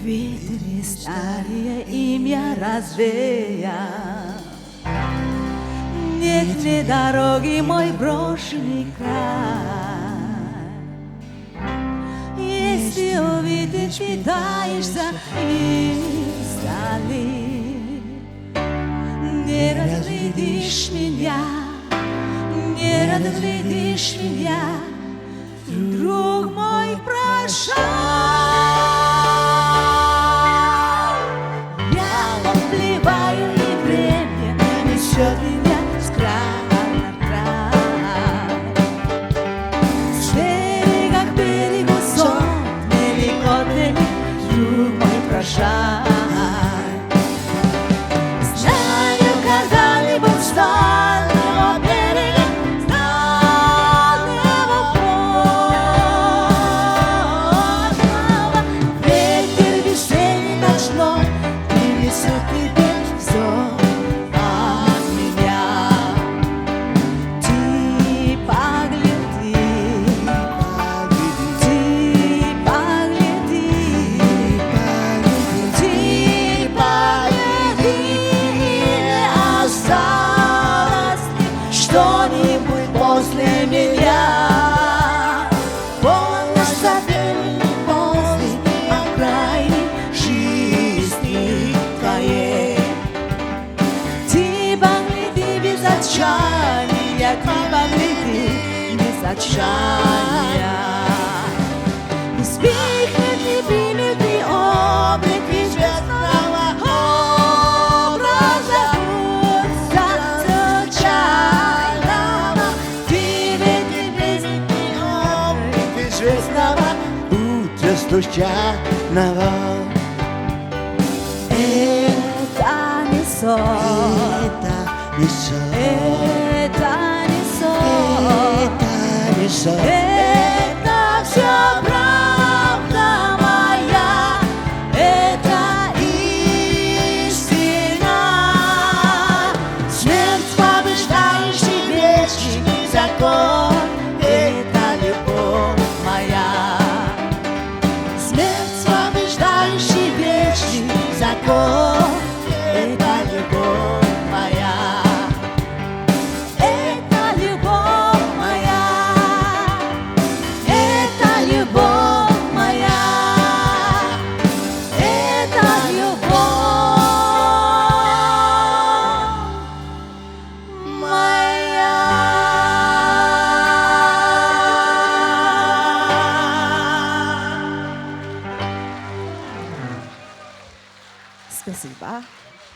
ветре старое имя развея. Нет ли дороги, мой брошенный край? Если увидишь, питаешься издали, не разглядишь меня, не разглядишь меня, друг мой, прощай. Я отплываю, и время несет меня с края на край. С берега к берегу сон великолепный, друг мой, прощай. Знаю, когда-либо встань на берег, что-нибудь после меня. Помнишь, забери после окраины жизни твоей. Ты погляди без отчаяния, ты погляди без отчаяния. И вспыхнет, и примет, и облик известного образа утро случайного. Это не сон, это не сон, это не сон, это не сон, это все правда моя, это истина. Смерть побеждающий вечный закон, это любовь моя. Смерть побеждающий вечный закон, это любовь моя. Это любовь моя, это любовь моя, это любовь моя. Спасибо.